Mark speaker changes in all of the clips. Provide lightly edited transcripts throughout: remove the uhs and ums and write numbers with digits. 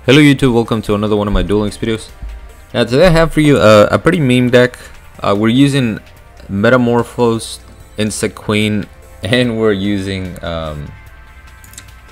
Speaker 1: Hello YouTube, welcome to another one of my Duel Links videos. Now today I have for you a pretty meme deck. We're using Metamorphosed Insect Queen, and we're using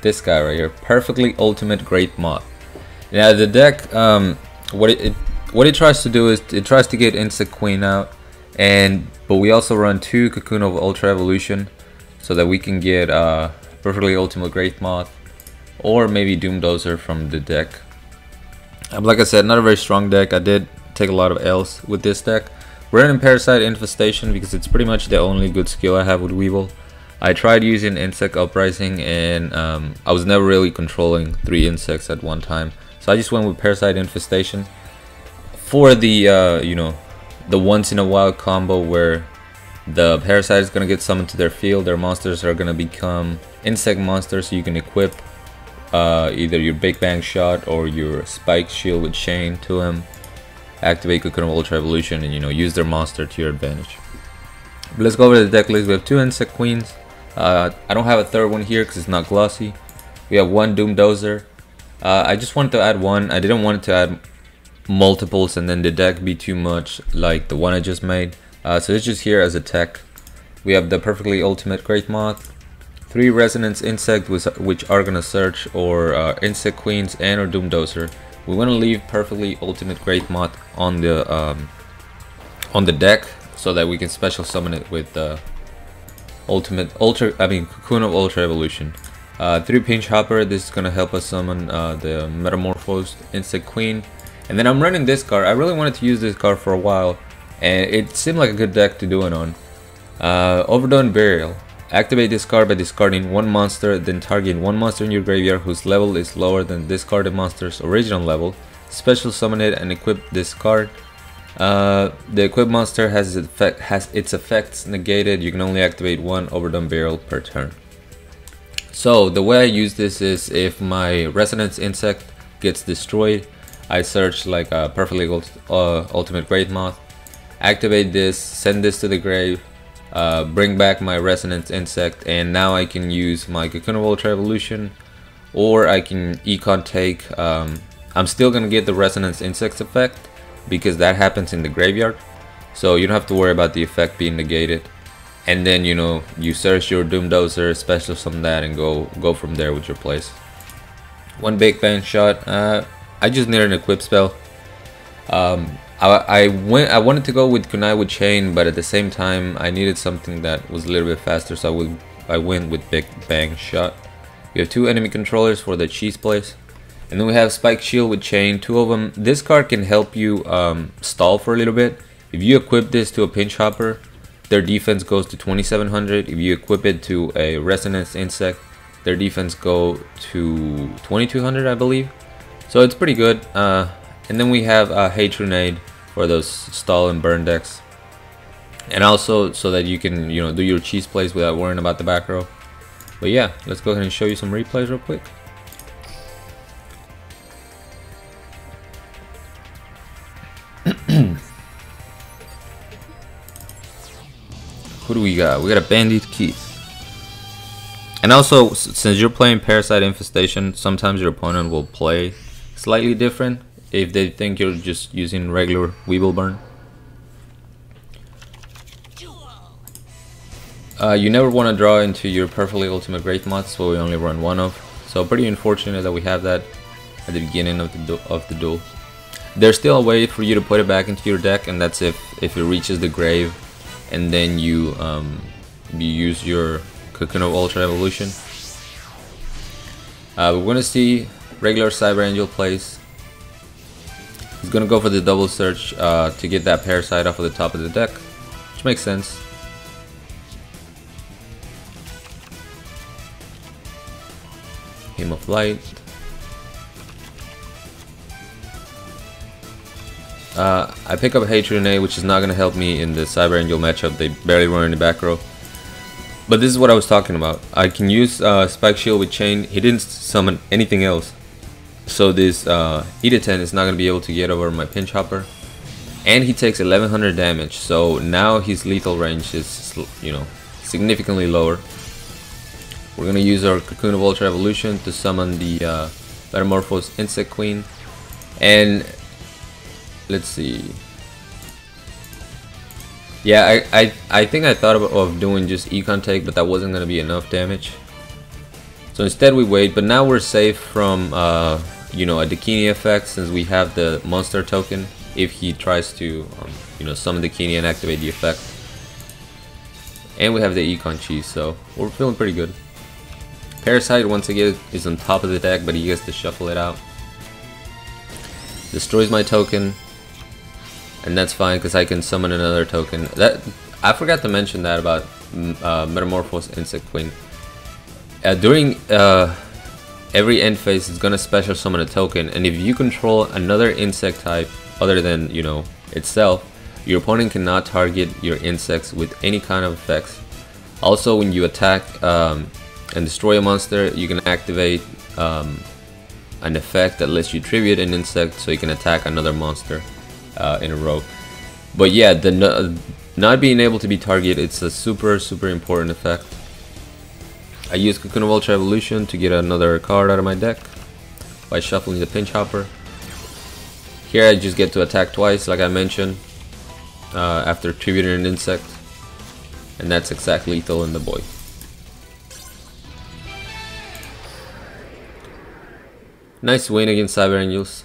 Speaker 1: this guy right here, Perfectly Ultimate Great Moth. Now the deck, what it tries to do is it tries to get Insect Queen out, but we also run 2 Cocoon of Ultra Evolution so that we can get Perfectly Ultimate Great Moth or maybe Doomdozer from the deck. Like I said, not a very strong deck. I did take a lot of L's with this deck. We're running Parasite Infestation because it's pretty much the only good skill I have with Weevil. I tried using Insect Uprising and I was never really controlling 3 insects at one time. So I just went with Parasite Infestation for the the once in a while combo where the parasite is gonna get summoned to their field. Their monsters are gonna become insect monsters, so you can equip either your Big Bang Shot or your Spike Shield with Chain to him, activate Cocoon of Ultra Evolution, and use their monster to your advantage. But let's go over the deck list. We have 2 Insect Queens. I don't have a third one here because it's not glossy. We have 1 Doomdozer. I just wanted to add 1. I didn't want it to add multiples and then the deck be too much like the one I just made. So it's just here as a tech. We have the Perfectly Ultimate Great Moth, 3 Resonance Insect which are gonna search, or Insect Queens and or Doomdozer. We want to leave Perfectly Ultimate Great Moth on the deck so that we can special summon it with the Cocoon of Ultra Evolution. 3 Pinch Hopper. This is gonna help us summon the Metamorphosed Insect Queen. And then I'm running this card. I really wanted to use this card for a while, and it seemed like a good deck to do it on. Overdone Burial. Activate this card by discarding 1 monster, then target 1 monster in your graveyard whose level is lower than discarded monster's original level. Special summon it and equip this card. The equipped monster has its effects negated. You can only activate 1 Overdone Burial per turn. So the way I use this is, if my Resonance Insect gets destroyed, I search like a Perfectly Ultimate Great Moth, activate this, send this to the grave, bring back my Resonance Insect, and now I can use my Cocoon of Ultra Evolution, or I can Econ take. I'm still gonna get the Resonance Insect effect because that happens in the graveyard, so you don't have to worry about the effect being negated. And then you search your Doomdozer, special summon that, and go from there with your plays. 1 Big Bang Shot. I just need an equip spell. I wanted to go with Kunai with Chain, but at the same time I needed something that was a little bit faster, so I went with Big Bang Shot. We have 2 enemy controllers for the cheese plays, and then we have Spike Shield with Chain, 2 of them. This card can help you stall for a little bit. If you equip this to a Pinch Hopper, their defense goes to 2700. If you equip it to a Resonance Insect, their defense go to 2200, I believe. So it's pretty good. And then we have Hatronade for those stall and burn decks, and also so that you can do your cheese plays without worrying about the back row. But yeah, let's go ahead and show you some replays real quick. Who do we got? We got a Bandit Keith. And also, since you're playing Parasite Infestation, sometimes your opponent will play slightly different if they think you're just using regular Weevil burn. You never want to draw into your Perfectly Ultimate Great Moth, so we only run 1 of. So pretty unfortunate that we have that at the beginning of the duel. There's still a way for you to put it back into your deck, and that's if it reaches the grave, and then you use your Cocoon of Ultra Evolution. We're gonna see regular Cyber Angel plays. He's gonna go for the double search to get that parasite off of the top of the deck, which makes sense. Hymn of Light. I pick up Hatronade, which is not gonna help me in the Cyber Angel matchup. They barely run in the back row. But this is what I was talking about. I can use Spike Shield with Chain. He didn't summon anything else, so this Edaten is not going to be able to get over my Pinch Hopper, and he takes 1100 damage. So now his lethal range is significantly lower. We're going to use our Cocoon of Ultra Evolution to summon the Metamorphose Insect Queen, and let's see. Yeah, I think I thought of doing just Econ Take, but that wasn't gonna be enough damage. So instead we wait, but now we're safe from you know, a Dakini effect, since we have the monster token if he tries to you know, summon Dakini and activate the effect. And we have the Econ Cheese, so we're feeling pretty good. Parasite once again is on top of the deck, but he gets to shuffle it out. Destroys my token, and that's fine because I can summon another token. That I forgot to mention that about Metamorphose Insect Queen. During every end phase, it's gonna special summon a token, and if you control another insect type other than, you know, itself, your opponent cannot target your insects with any kind of effects. Also, when you attack and destroy a monster, you can activate an effect that lets you tribute an insect so you can attack another monster in a row. But yeah, the not being able to be targeted, it's a super important effect. I use Cocoon of Ultra Evolution to get another card out of my deck by shuffling the Pinch Hopper. Here I just get to attack twice, like I mentioned, after tributing an insect, and that's exactly lethal in the boy. Nice win against Cyber Angels.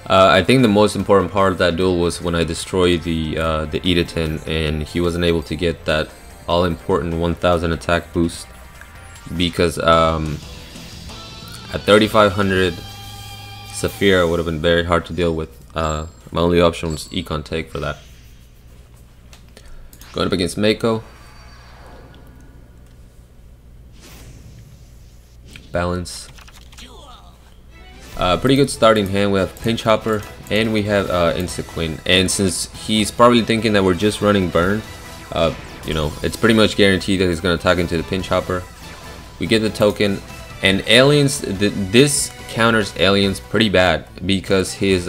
Speaker 1: I think the most important part of that duel was when I destroyed the Edatin and he wasn't able to get that all-important 1000 attack boost, because at 3500 Saphira would have been very hard to deal with. My only option was Econ Take for that. Going up against Mako. Balance. Pretty good starting hand. We have Pinch Hopper and we have Insect Queen. And since he's probably thinking that we're just running burn, you know, it's pretty much guaranteed that he's going to attack into the Pinch Hopper. We get the token, and aliens. This counters aliens pretty bad because his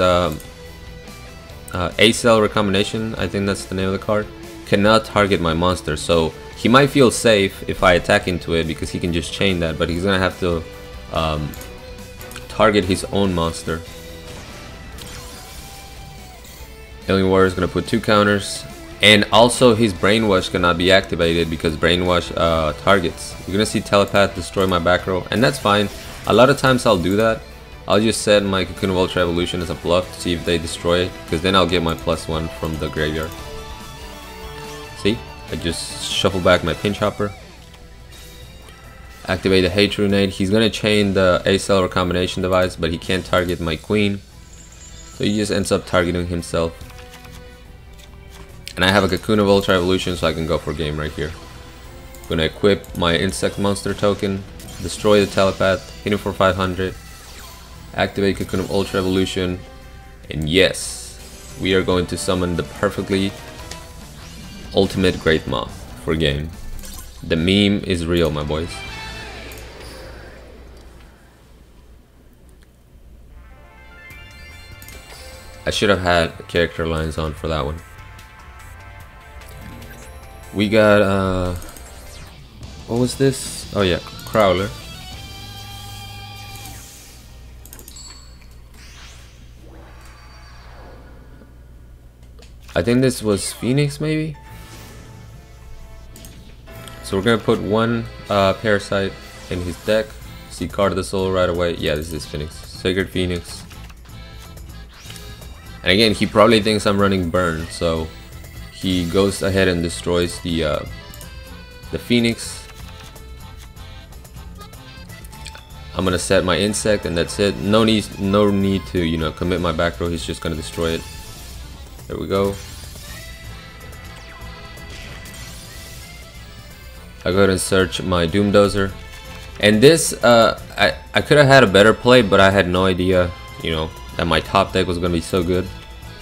Speaker 1: A-Cell Recombination, I think that's the name of the card, cannot target my monster. So he might feel safe if I attack into it because he can just chain that, but he's going to have to target his own monster. Alien Warrior is going to put 2 counters, and also his Brainwash cannot be activated because Brainwash targets. You're going to see Telepath destroy my back row, and that's fine. A lot of times I'll do that. I'll just set my Cocoon of Ultra Evolution as a bluff to see if they destroy it, because then I'll get my +1 from the graveyard. See? I just shuffle back my Pinch Hopper. Activate the Hate Runade. He's gonna chain the A-Cell Recombination device, but he can't target my queen, so he just ends up targeting himself. And I have a Cocoon of Ultra Evolution, so I can go for game right here. I'm gonna equip my Insect Monster token, destroy the Telepath, hit him for 500, activate Cocoon of Ultra Evolution, and yes, we are going to summon the perfectly ultimate Great Moth for game. The meme is real, my boys. I should have had character lines on for that one. We got what was this? Oh yeah, Crowler. I think this was Phoenix, maybe. So we're gonna put 1 Parasite in his deck. See Card of the Soul right away. Yeah, this is Phoenix. Sacred Phoenix. And again, he probably thinks I'm running burn, so he goes ahead and destroys the Phoenix. I'm gonna set my insect, and that's it. No need to, you know, commit my back row. He's just gonna destroy it. There we go. I go ahead and search my Doom Dozer, and this I could have had a better play, but I had no idea, you know, that my top deck was gonna be so good,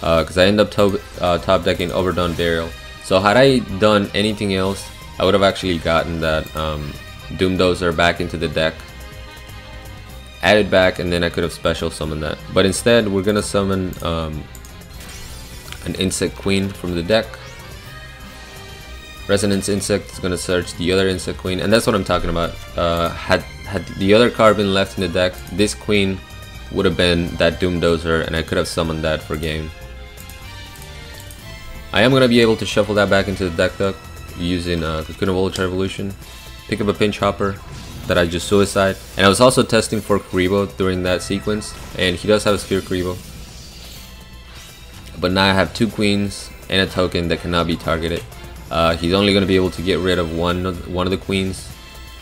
Speaker 1: because I ended up top decking Overdone Burial. So had I done anything else, I would have actually gotten that Doom Dozer back into the deck, added back, and then I could have special summoned that. But instead, we're gonna summon an Insect Queen from the deck. Resonance Insect is gonna search the other Insect Queen, and that's what I'm talking about. had the other card been left in the deck, this queen would have been that Doom Dozer, and I could have summoned that for game. I am going to be able to shuffle that back into the deck though, using Cocoon of Ultra Evolution. Pick up a Pinch Hopper that I just suicide, and I was also testing for Kuribo during that sequence, and he does have a Sphere Kuribo. But now I have 2 queens and a token that cannot be targeted. He's only going to be able to get rid of one of the queens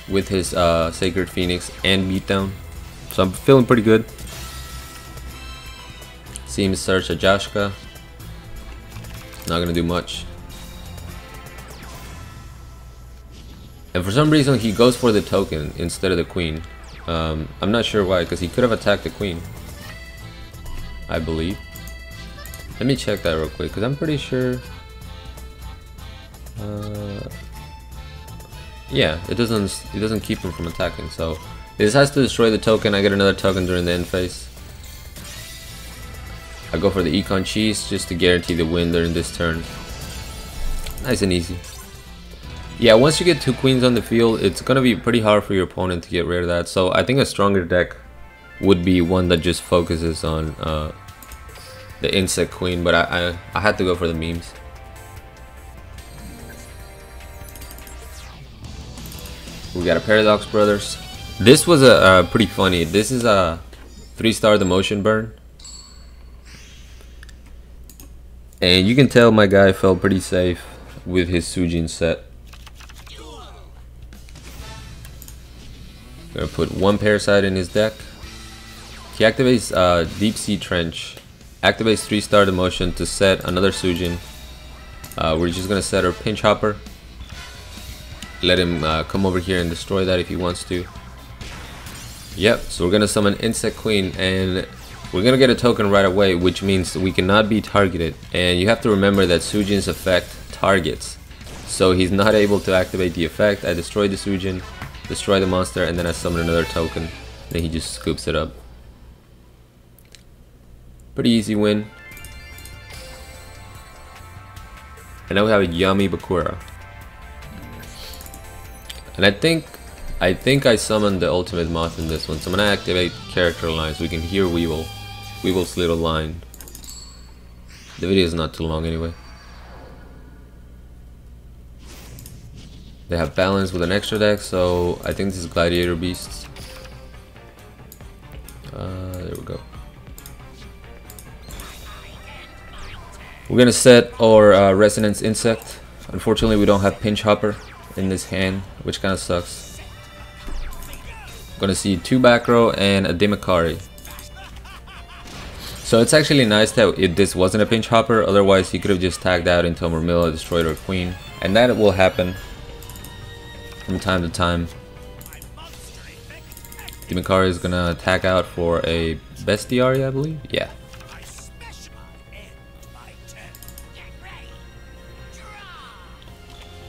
Speaker 1: with his Sacred Phoenix and Beatdown. So I'm feeling pretty good. See him search a Jashka. Not going to do much. And for some reason he goes for the token instead of the queen. I'm not sure why, because he could have attacked the queen, I believe. Let me check that real quick, because I'm pretty sure. Yeah, it doesn't keep him from attacking. So this has to destroy the token. I get another token during the end phase. I go for the Econ Cheese just to guarantee the win during this turn. Nice and easy. Yeah, once you get 2 queens on the field, it's gonna be pretty hard for your opponent to get rid of that. So I think a stronger deck would be one that just focuses on the insect queen, but I had to go for the memes. We got a Paradox Brothers. This was a pretty funny. This is a 3-star the motion burn, and you can tell my guy felt pretty safe with his Sujin set. Gonna put 1 Parasite in his deck. He activates Deep Sea Trench, activates 3-star the motion to set another Sujin. We're just gonna set our Pinch Hopper. Let him come over here and destroy that if he wants to. Yep, so we're gonna summon Insect Queen, and we're gonna get a token right away, which means we cannot be targeted. And you have to remember that Sujin's effect targets, so he's not able to activate the effect. I destroy the Sujin, destroy the monster, and then I summon another token. Then he just scoops it up. Pretty easy win. And now we have a Yami Bakura. And I think I summoned the ultimate moth in this one. So I'm gonna activate character lines. We can hear Weevil. Weevil's little line. The video is not too long anyway. They have balance with an extra deck, so I think this is Gladiator Beast. There we go. We're gonna set our Resonance Insect. Unfortunately, we don't have Pinch Hopper in this hand, which kind of sucks. Gonna see 2 back row and a Dimikari. So it's actually nice that this wasn't a Pinch Hopper, otherwise he could have just tagged out into a Murmilla, destroyed our queen, and that will happen from time to time. Dimikari is gonna tag out for a Bestiary, I believe? Yeah.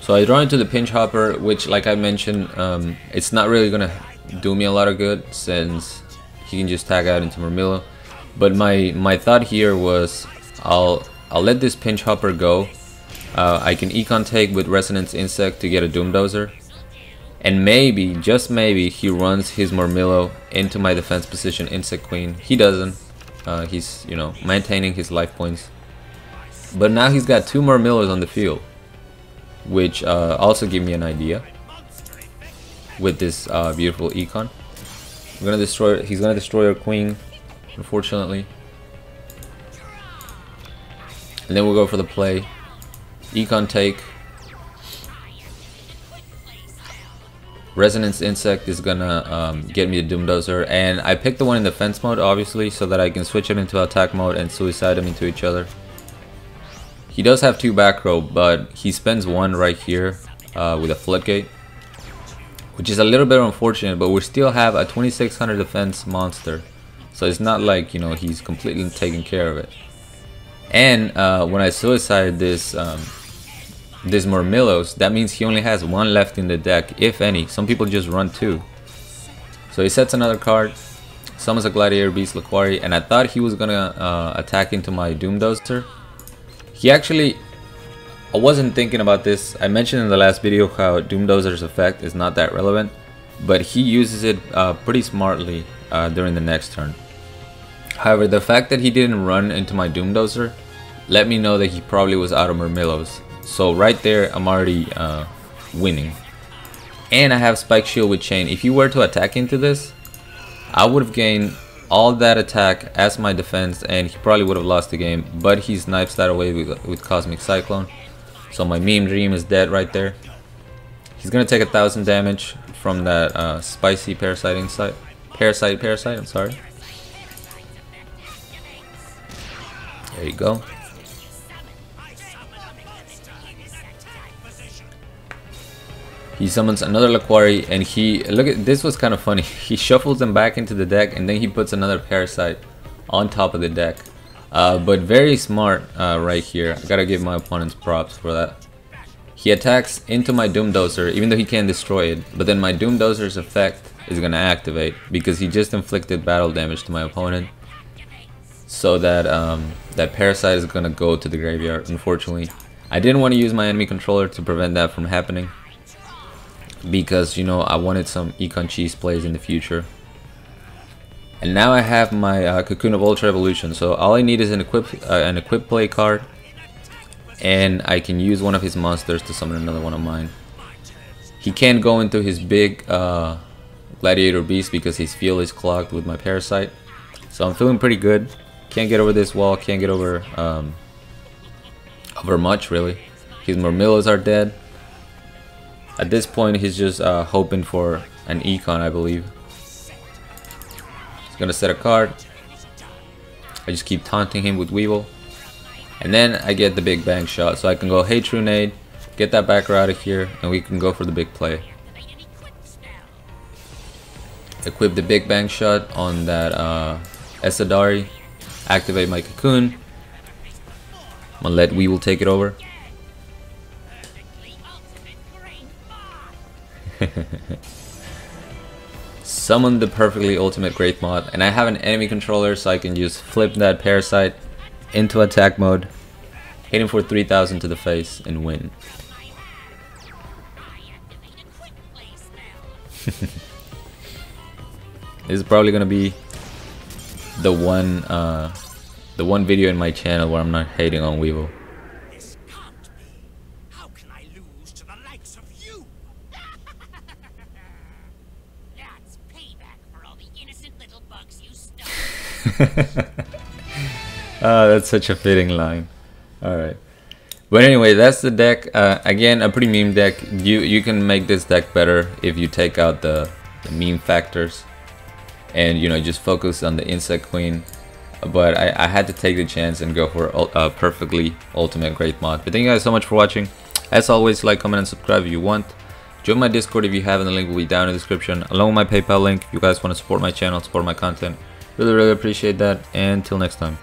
Speaker 1: So I draw into the Pinch Hopper, which, like I mentioned, it's not really gonna do me a lot of good since he can just tag out into Murmilla. But my thought here was I'll let this Pinch Hopper go. I can Econ take with Resonance Insect to get a Doom Dozer, and maybe, just maybe, he runs his Murmillo into my defense position Insect Queen. He doesn't. He's, you know, maintaining his life points. But now he's got 2 Murmillos on the field, which also give me an idea with this beautiful Econ. We're gonna destroy. He's gonna destroy our queen, unfortunately, and then we'll go for the play. Econ take. Resonance Insect is gonna get me the Doom Dozer, and I picked the one in defense mode, obviously, so that I can switch it into attack mode and suicide them into each other. He does have 2 back row, but he spends 1 right here with a Floodgate, which is a little bit unfortunate, but we still have a 2600 defense monster, so it's not like, you know, he's completely taking care of it. And when I suicide this Murmillos, that means he only has 1 left in the deck, if any. Some people just run 2. So he sets another card, summons a Gladiator Beast Laquari, and I thought he was gonna attack into my Doom Dozer. He actually, I wasn't thinking about this. I mentioned in the last video how Doom Dozer's effect is not that relevant. but he uses it pretty smartly during the next turn. However, the fact that he didn't run into my Doomdozer let me know that he probably was out of Murmillos. So right there, I'm already winning. And I have Spike Shield with Chain. If you were to attack into this, I would have gained all that attack as my defense, and he probably would have lost the game. But he snipes that away with Cosmic Cyclone. So my meme dream is dead right there. He's gonna take 1,000 damage from that spicy parasite inside. Parasite, I'm sorry. There you go. He summons another Laquari, and he, look at this, was kind of funny. He shuffles them back into the deck, and then he puts another parasite on top of the deck. But very smart right here. I gotta give my opponents props for that. He attacks into my Doomdozer, even though he can't destroy it. But then my Doomdozer's effect is gonna activate because he just inflicted battle damage to my opponent. So that that parasite is gonna go to the graveyard. Unfortunately, I didn't want to use my enemy controller to prevent that from happening, because, you know, I wanted some Econ Cheese plays in the future. And now I have my Cocoon of Ultra Evolution, so all I need is an equip play card, and I can use one of his monsters to summon another one of mine. He can't go into his big Gladiator Beast because his field is clogged with my Parasite. So I'm feeling pretty good. Can't get over this wall, can't get over much really. His Murmillos are dead. At this point, he's just hoping for an Econ, I believe. He's gonna set a card. I just keep taunting him with Weevil. And then I get the big bang shot, so I can go, hey Trunade, get that backer out of here, and we can go for the big play. Equip the big bang shot on that Esadari. Activate my Cocoon. I'm gonna let Weevil take it over. Summon the perfectly ultimate Great Moth, and I have an enemy controller, so I can just flip that Parasite into attack mode, hit him for 3,000 to the face, and win. This is probably gonna be the one video in my channel where I'm not hating on Weevil. That's such a fitting line. Alright, but anyway, that's the deck. Again, a pretty meme deck. You can make this deck better if you take out the meme factors and, you know, just focus on the Insect Queen. But I had to take the chance and go for a perfectly ultimate Great Moth. But thank you guys so much for watching. As always, like, comment, and subscribe if you want. Join my Discord if you haven't. The link will be down in the description, along with my PayPal link if you guys want to support my channel, support my content. Really appreciate that, and until next time.